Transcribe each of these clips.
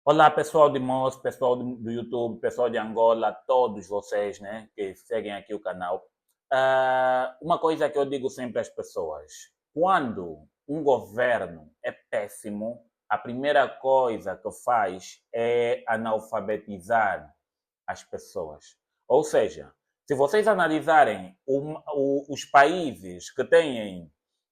Olá, pessoal de Moço, pessoal do YouTube, pessoal de Angola, todos vocês, né, que seguem aqui o canal. Uma coisa que eu digo sempre às pessoas: quando um governo é péssimo, a primeira coisa que faz é analfabetizar as pessoas. Ou seja, se vocês analisarem os países que têm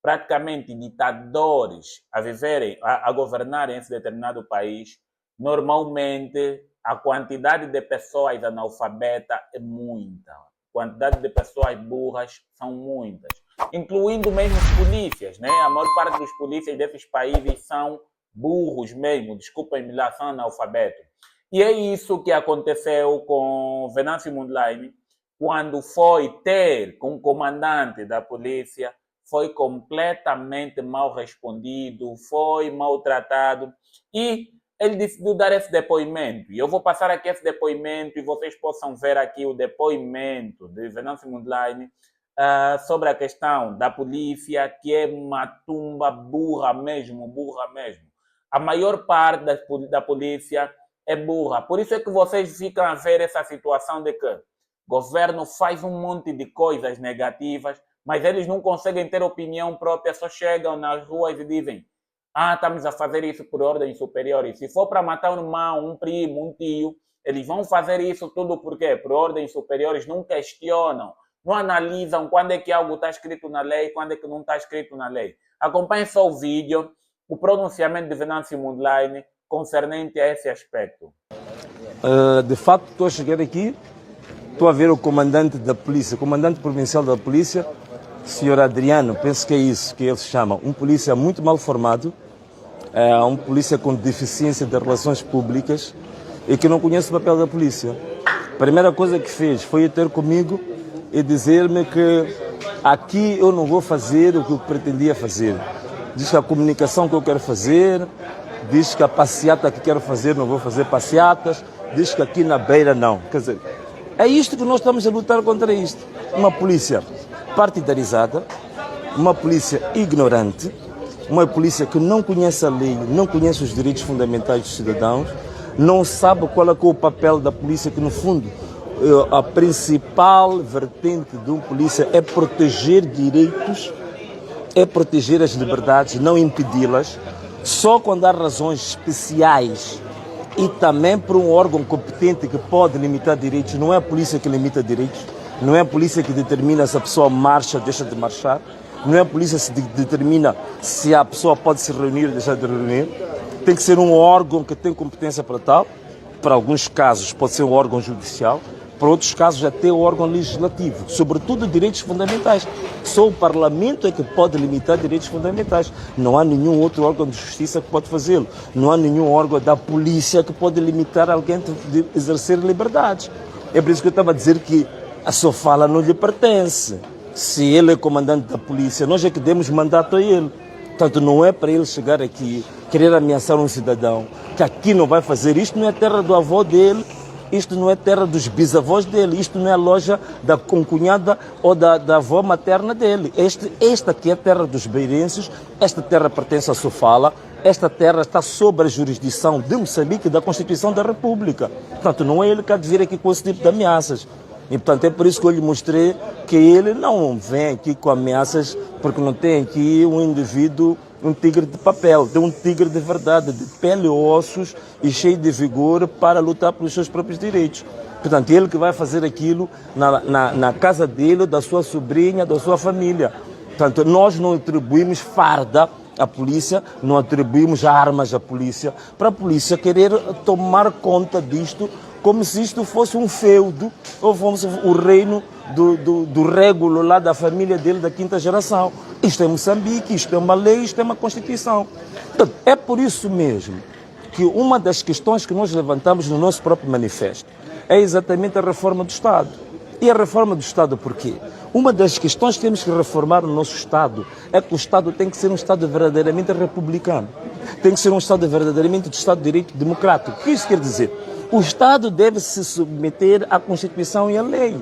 praticamente ditadores a viverem, a governarem esse determinado país, normalmente a quantidade de pessoas analfabetas é muita. A quantidade de pessoas burras são muitas. Incluindo mesmo os polícias, né? A maior parte dos polícias desses países são burros mesmo, desculpem-me lá, são analfabetos. E é isso que aconteceu com Venâncio Mondlane, quando foi ter com o comandante da polícia, foi completamente mal respondido, foi maltratado e ele decidiu dar esse depoimento. E eu vou passar aqui esse depoimento e vocês possam ver aqui o depoimento de Venâncio Mondlane sobre a questão da polícia, que é uma tumba burra mesmo, burra mesmo. A maior parte da polícia é burra. Por isso é que vocês ficam a ver essa situação de que o governo faz um monte de coisas negativas, mas eles não conseguem ter opinião própria, só chegam nas ruas e dizem: estamos a fazer isso por ordem superior. E se for para matar um irmão, um primo, um tio, eles vão fazer isso tudo por quê? Por ordens superiores, não questionam, não analisam quando é que algo está escrito na lei, quando é que não está escrito na lei. Acompanhe só o vídeo, o pronunciamento de Venâncio Mondlane concernente a esse aspecto. De facto, estou a chegar aqui, estou a ver o comandante da polícia, comandante provincial da polícia, senhor Adriano, penso que é isso que ele se chama, um polícia muito mal formado, um polícia com deficiência de relações públicas e que não conhece o papel da polícia. A primeira coisa que fez foi ir ter comigo e dizer-me que aqui eu não vou fazer o que eu pretendia fazer. Diz que a comunicação que eu quero fazer, diz que a passeata que quero fazer não vou fazer passeatas, diz que aqui na beira não. Quer dizer, é isto que nós estamos a lutar contra isto. Uma polícia partidarizada, uma polícia ignorante, uma polícia que não conhece a lei, não conhece os direitos fundamentais dos cidadãos, não sabe qual é o papel da polícia, que no fundo a principal vertente de um polícia é proteger direitos, é proteger as liberdades, não impedi-las. Só quando há razões especiais e também por um órgão competente que pode limitar direitos, não é a polícia que limita direitos, não é a polícia que determina se a pessoa marcha ou deixa de marchar, não é a polícia que determina se a pessoa pode se reunir ou deixar de reunir. Tem que ser um órgão que tem competência para tal. Para alguns casos pode ser um órgão judicial, para outros casos até o órgão legislativo, sobretudo direitos fundamentais. Só o Parlamento é que pode limitar direitos fundamentais. Não há nenhum outro órgão de justiça que pode fazê-lo. Não há nenhum órgão da polícia que pode limitar alguém de exercer liberdades. É por isso que eu estava a dizer que a sua fala não lhe pertence. Se ele é comandante da polícia, nós é que demos mandato a ele. Portanto, não é para ele chegar aqui, querer ameaçar um cidadão, que aqui não vai fazer. Isto não é terra do avô dele, isto não é terra dos bisavós dele, isto não é a loja da concunhada ou da avó materna dele. Esta aqui é a terra dos beirenses, esta terra pertence à Sofala, esta terra está sob a jurisdição de Moçambique e da Constituição da República. Portanto, não é ele que há de vir aqui com esse tipo de ameaças. E, portanto, é por isso que eu lhe mostrei que ele não vem aqui com ameaças, porque não tem aqui um indivíduo, um tigre de papel, tem um tigre de verdade, de pele e ossos e cheio de vigor para lutar pelos seus próprios direitos. Portanto, ele que vai fazer aquilo na casa dele, da sua sobrinha, da sua família. Portanto, nós não atribuímos farda à polícia, não atribuímos armas à polícia, para a polícia querer tomar conta disto como se isto fosse um feudo ou fosse o reino do régulo lá da família dele da quinta geração. Isto é Moçambique, isto é uma lei, isto é uma Constituição. Portanto, é por isso mesmo que uma das questões que nós levantamos no nosso próprio manifesto é exatamente a reforma do Estado. E a reforma do Estado por quê? Uma das questões que temos que reformar no nosso Estado é que o Estado tem que ser um Estado verdadeiramente republicano. Tem que ser um Estado verdadeiramente de Estado de Direito democrático. O que isso quer dizer? O Estado deve se submeter à Constituição e à lei.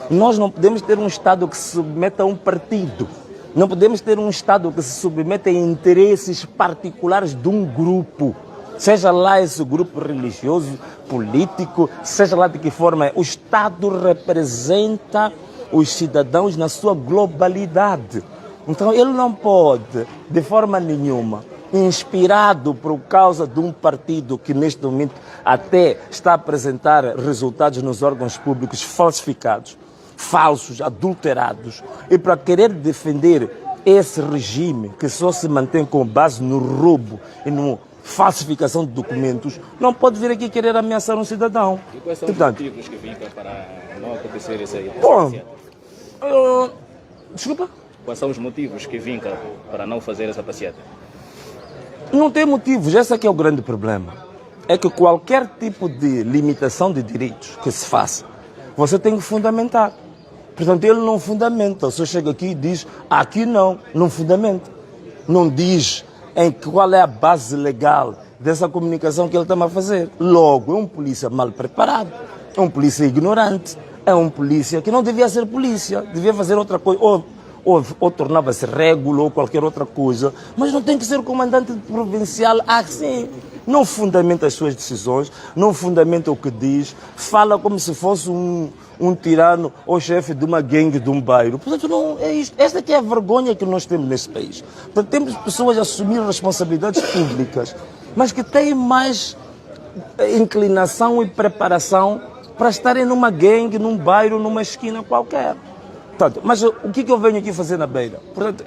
Nós não podemos ter um Estado que se submeta a um partido. Não podemos ter um Estado que se submeta a interesses particulares de um grupo. Seja lá esse grupo religioso, político, seja lá de que forma é, o Estado representa os cidadãos na sua globalidade. Então ele não pode, de forma nenhuma, inspirado por causa de um partido que neste momento até está a apresentar resultados nos órgãos públicos falsificados, falsos, adulterados, e para querer defender esse regime que só se mantém com base no roubo e na falsificação de documentos, não pode vir aqui querer ameaçar um cidadão. E quais são os motivos que vinca para não acontecer isso aí? Bom, desculpa? Quais são os motivos que vinca para não fazer essa passeata? Não tem motivos, esse é que é o grande problema. É que qualquer tipo de limitação de direitos que se faça, você tem que fundamentar. Portanto, ele não fundamenta. Só chega aqui e diz, aqui não fundamenta. Não diz qual é a base legal dessa comunicação que ele está a fazer. Logo, é um polícia mal preparado, é um polícia ignorante, é um polícia que não devia ser polícia, devia fazer outra coisa, ou tornava-se régulo ou qualquer outra coisa, mas não tem que ser comandante provincial assim. Não fundamenta as suas decisões, não fundamenta o que diz, fala como se fosse um tirano ou chefe de uma gangue de um bairro. Portanto, não é isto. Esta aqui é a vergonha que nós temos nesse país. Portanto, temos pessoas a assumir responsabilidades públicas, mas que têm mais inclinação e preparação para estarem numa gangue, num bairro, numa esquina qualquer. Portanto, mas o que eu venho aqui fazer na Beira? Portanto,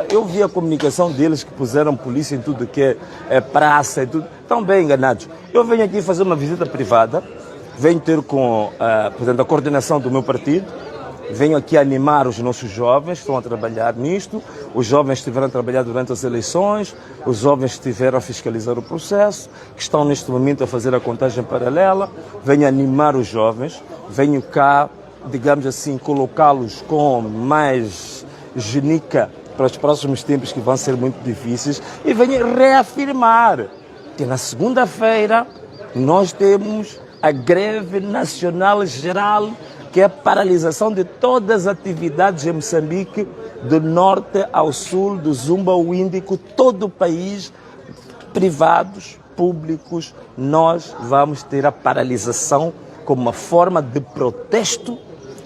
eu vi a comunicação deles que puseram polícia em tudo que é praça e tudo. Estão bem enganados. Eu venho aqui fazer uma visita privada, venho ter com portanto, a coordenação do meu partido, venho aqui animar os nossos jovens que estão a trabalhar nisto. Os jovens estiveram a trabalhar durante as eleições, os jovens estiveram a fiscalizar o processo, que estão neste momento a fazer a contagem paralela. Venho animar os jovens, venho cá, digamos assim, colocá-los com mais genica para os próximos tempos que vão ser muito difíceis, e venho reafirmar que na segunda-feira nós temos a greve nacional geral, que é a paralisação de todas as atividades em Moçambique, do norte ao sul, do Zumba ao Índico, todo o país, privados, públicos, nós vamos ter a paralisação como uma forma de protesto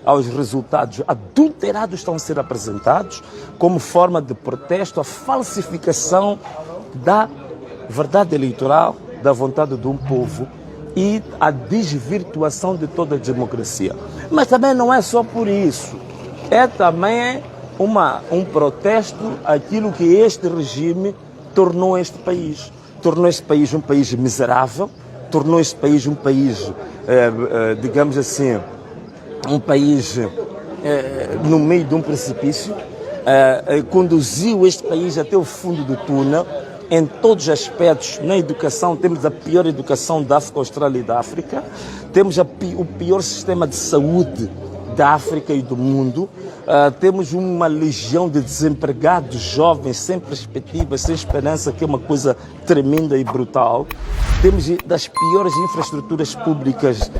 aos resultados adulterados que estão a ser apresentados, como forma de protesto à falsificação da verdade eleitoral, da vontade de um povo e à desvirtuação de toda a democracia. Mas também não é só por isso, é também um protesto àquilo que este regime tornou este país. Tornou este país um país miserável, tornou este país um país, digamos assim, um país no meio de um precipício, conduziu este país até o fundo do túnel, em todos os aspectos. Na educação, temos a pior educação da África Austral e da África, temos o pior sistema de saúde da África e do mundo, temos uma legião de desempregados jovens, sem perspectivas, sem esperança, que é uma coisa tremenda e brutal. Temos das piores infraestruturas públicas,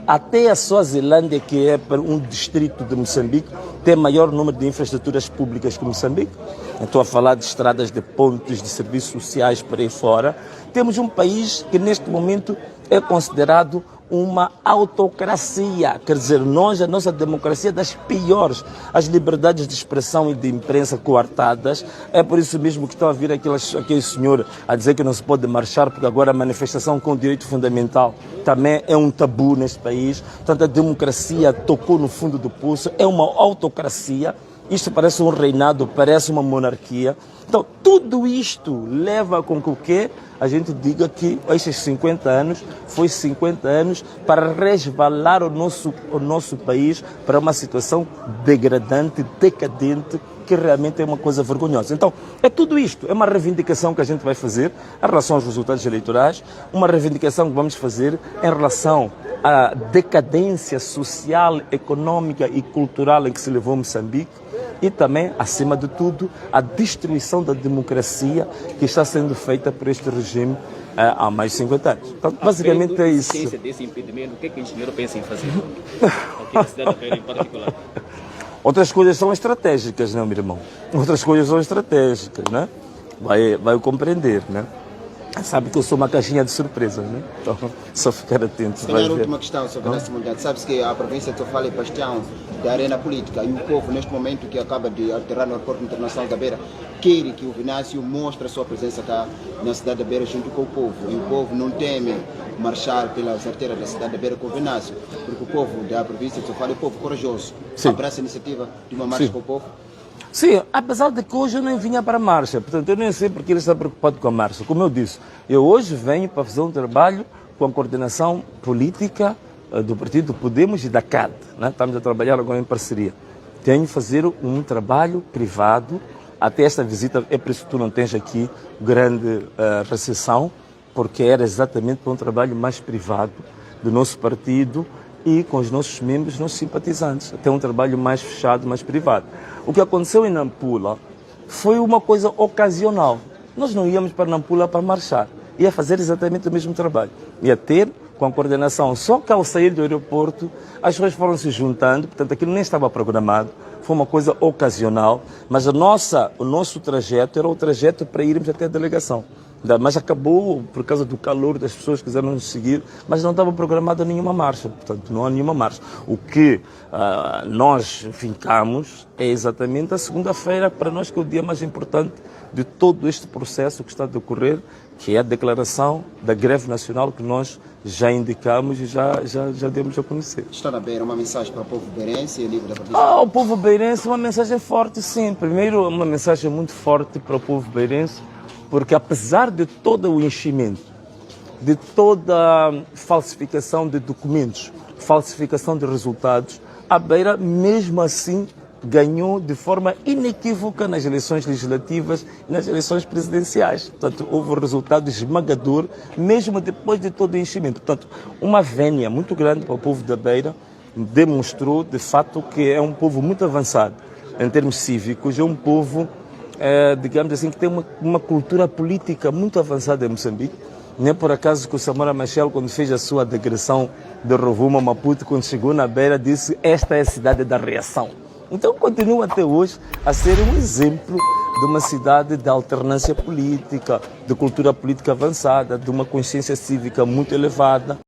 até a Suazilândia, que é um distrito de Moçambique, tem maior número de infraestruturas públicas que Moçambique. Estou a falar de estradas, de pontes, de serviços sociais por aí fora. Temos um país que neste momento é considerado uma autocracia, quer dizer, a nossa democracia é das piores, as liberdades de expressão e de imprensa coartadas. É por isso mesmo que estão a vir aquele senhor a dizer que não se pode marchar, porque agora a manifestação com direito fundamental também é um tabu neste país. Portanto, a democracia tocou no fundo do poço, é uma autocracia. Isto parece um reinado, parece uma monarquia. Então, tudo isto leva com que o quê? A gente diga que estes 50 anos foi 50 anos para resvalar o nosso país para uma situação degradante, decadente, que realmente é uma coisa vergonhosa. Então, é tudo isto, é uma reivindicação que a gente vai fazer em relação aos resultados eleitorais, uma reivindicação que vamos fazer em relação à decadência social, econômica e cultural em que se levou Moçambique, e também, acima de tudo, a destruição da democracia que está sendo feita por este regime há mais de 50 anos. Então, basicamente é isso. Desse impedimento, o que é que o engenheiro pensa em fazer? O que se deve fazer em particular? Outras coisas são estratégicas, não, meu irmão? Outras coisas são estratégicas, né? Vai compreender, né? Sabe que eu sou uma caixinha de surpresas, né? Então, só ficar atento. Se calhar a última questão sobre essa mundial. Sabe-se que a província de Sofala é bastião da arena política e o povo, neste momento que acaba de alterar no aeroporto internacional da Beira, quer que o Venâncio mostre a sua presença cá na cidade da Beira junto com o povo. E o povo não teme marchar pelas artérias da cidade da Beira com o Venâncio, porque o povo da província de Sofala é um povo corajoso. Sim. Abraça a iniciativa de uma marcha Sim. com o povo. Sim, apesar de que hoje eu nem vinha para a marcha, portanto eu nem sei porque ele está preocupado com a marcha. Como eu disse, eu hoje venho para fazer um trabalho com a coordenação política do Partido Podemos e da CAD, né? Estamos a trabalhar agora em parceria. Tenho de fazer um trabalho privado, até esta visita, é por isso que tu não tens aqui grande recepção, porque era exatamente para um trabalho mais privado do nosso partido e com os nossos membros, nossos simpatizantes, até um trabalho mais fechado, mais privado. O que aconteceu em Nampula foi uma coisa ocasional. Nós não íamos para Nampula para marchar, ia fazer exatamente o mesmo trabalho. Ia ter com a coordenação, só que ao sair do aeroporto, as pessoas foram se juntando, portanto aquilo nem estava programado, foi uma coisa ocasional, mas o nosso trajeto era o trajeto para irmos até a delegação. Mas acabou por causa do calor das pessoas que quiseram nos seguir, mas não estava programada nenhuma marcha, portanto não há nenhuma marcha. O que nós fincamos é exatamente a segunda-feira, para nós que é o dia mais importante de todo este processo que está a decorrer, que é a declaração da greve nacional que nós já indicamos e já demos a conhecer. Está na Beira uma mensagem para o povo beirense e livre da província? O povo beirense, uma mensagem forte, sim. Primeiro, uma mensagem muito forte para o povo beirense, porque apesar de todo o enchimento, de toda a falsificação de documentos, falsificação de resultados, a Beira, mesmo assim, ganhou de forma inequívoca nas eleições legislativas e nas eleições presidenciais. Portanto, houve um resultado esmagador, mesmo depois de todo o enchimento. Portanto, uma vénia muito grande para o povo da Beira, demonstrou, de fato, que é um povo muito avançado em termos cívicos, é um povo digamos assim, que tem uma cultura política muito avançada em Moçambique. Nem por acaso que o Samora Machel, quando fez a sua digressão de Rovuma, Maputo, quando chegou na Beira, disse: esta é a cidade da reação. Então continua até hoje a ser um exemplo de uma cidade de alternância política, de cultura política avançada, de uma consciência cívica muito elevada.